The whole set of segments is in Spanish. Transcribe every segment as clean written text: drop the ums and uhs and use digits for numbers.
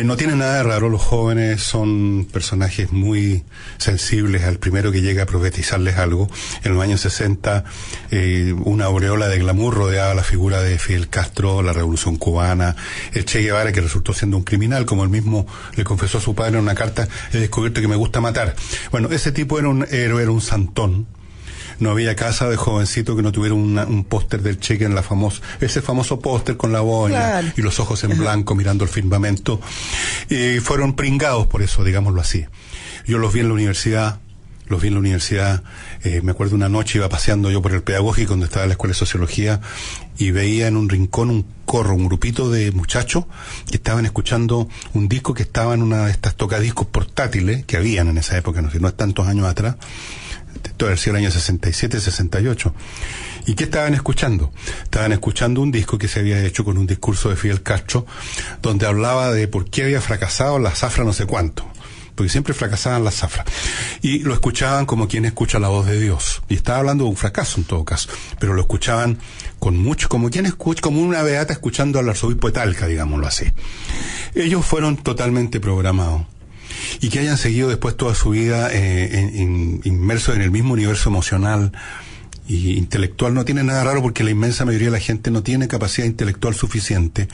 No tiene nada de raro, los jóvenes son personajes muy sensibles al primero que llega a profetizarles algo. En los años 60, una aureola de glamour rodeaba la figura de Fidel Castro, la Revolución Cubana, el Che Guevara, que resultó siendo un criminal, como él mismo le confesó a su padre en una carta: he descubierto que me gusta matar. Bueno, ese tipo era un héroe, era un santón. No había casa de jovencito que no tuviera un póster del Che, en ese famoso póster con la boina, claro, y los ojos en blanco mirando el firmamento. Fueron pringados por eso, digámoslo así. Yo los vi en la universidad. Me acuerdo una noche iba paseando yo por el Pedagógico, donde estaba la Escuela de Sociología, y veía en un rincón un grupito de muchachos que estaban escuchando un disco que estaba en una de estas tocadiscos portátiles que habían en esa época, no es tantos años atrás. Esto era el año 67, 68. ¿Y qué estaban escuchando? Estaban escuchando un disco que se había hecho con un discurso de Fidel Castro, donde hablaba de por qué había fracasado la zafra no sé cuánto, porque siempre fracasaban las zafras. Y lo escuchaban como quien escucha la voz de Dios. Y estaba hablando de un fracaso en todo caso, pero lo escuchaban con mucho, como quien escucha, como una beata escuchando al arzobispo de Talca, digámoslo así. Ellos fueron totalmente programados. Y que hayan seguido después toda su vida inmersos en el mismo universo emocional y intelectual no tiene nada raro, porque la inmensa mayoría de la gente no tiene capacidad intelectual suficiente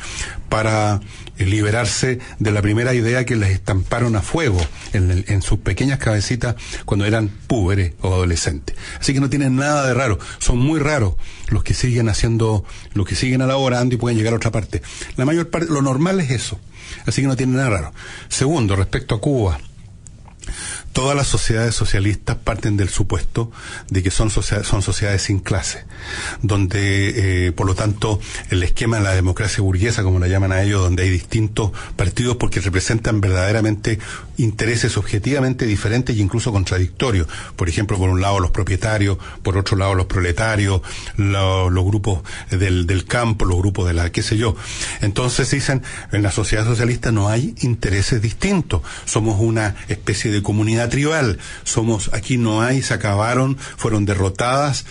para liberarse de la primera idea que les estamparon a fuego en sus pequeñas cabecitas cuando eran púberes o adolescentes. Así que no tienen nada de raro. Son muy raros los que siguen elaborando y pueden llegar a otra parte. La mayor parte, lo normal es eso. Así que no tiene nada raro. Segundo, respecto a Cuba, todas las sociedades socialistas parten del supuesto de que son sociedades sin clase, donde, por lo tanto, el esquema de la democracia burguesa, como la llaman a ellos, donde hay distintos partidos porque representan verdaderamente intereses objetivamente diferentes e incluso contradictorios. Por ejemplo, por un lado los propietarios, por otro lado los proletarios, los grupos del campo, los grupos de la qué sé yo. Entonces dicen, en la sociedad socialista no hay intereses distintos, somos una especie de comunidad tribal, aquí no hay, se acabaron, fueron derrotadas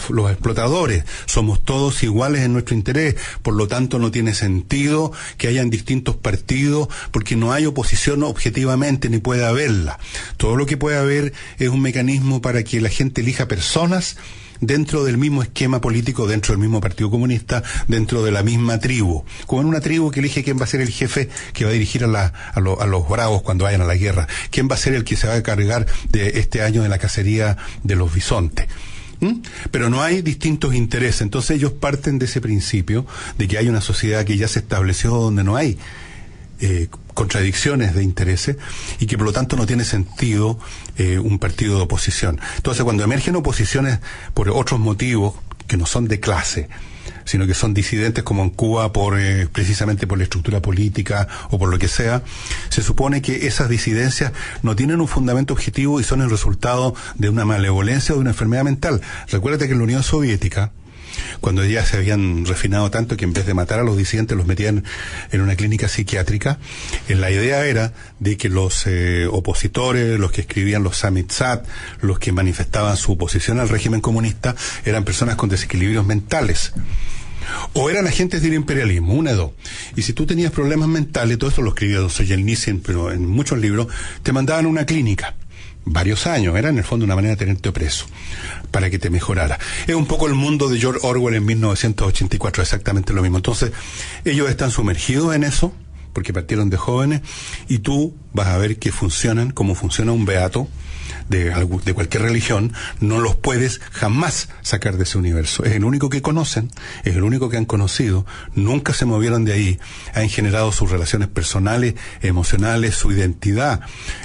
los explotadores, somos todos iguales en nuestro interés, por lo tanto no tiene sentido que hayan distintos partidos, porque no hay oposición objetivamente, ni puede haberla. Todo lo que puede haber es un mecanismo para que la gente elija personas dentro del mismo esquema político, dentro del mismo Partido Comunista, dentro de la misma tribu, como en una tribu que elige quién va a ser el jefe que va a dirigir a los bravos cuando vayan a la guerra, quién va a ser el que se va a cargar de este año de la cacería de los bisontes. Pero no hay distintos intereses. Entonces ellos parten de ese principio de que hay una sociedad que ya se estableció donde no hay contradicciones de intereses y que por lo tanto no tiene sentido un partido de oposición. Entonces cuando emergen oposiciones por otros motivos que no son de clase, sino que son disidentes, como en Cuba, precisamente por la estructura política o por lo que sea, se supone que esas disidencias no tienen un fundamento objetivo y son el resultado de una malevolencia o de una enfermedad mental. Recuérdate que en la Unión Soviética, cuando ya se habían refinado tanto que en vez de matar a los disidentes los metían en una clínica psiquiátrica, la idea era de que los opositores, los que escribían los samizdat, los que manifestaban su oposición al régimen comunista, eran personas con desequilibrios mentales. O eran agentes del imperialismo, una de dos. Y si tú tenías problemas mentales, todo esto lo escribía don Solzhenitsyn, pero en muchos libros, te mandaban a una clínica. Varios años, era en el fondo una manera de tenerte preso, para que te mejorara. Es un poco el mundo de George Orwell en 1984, exactamente lo mismo. Entonces, ellos están sumergidos en eso, porque partieron de jóvenes, y tú vas a ver que funcionan, como funciona un beato de cualquier religión, no los puedes jamás sacar de ese universo. Es el único que conocen, es el único que han conocido, nunca se movieron de ahí, han generado sus relaciones personales, emocionales, su identidad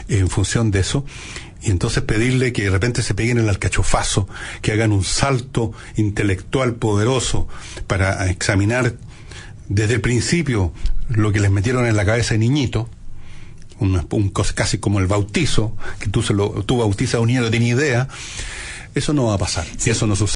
en función de eso. Y entonces pedirle que de repente se peguen el alcachofazo, que hagan un salto intelectual poderoso para examinar desde el principio lo que les metieron en la cabeza de niñito, casi como el bautizo, que tú bautizas a un niño, no tiene idea, eso no va a pasar, si eso no sucede.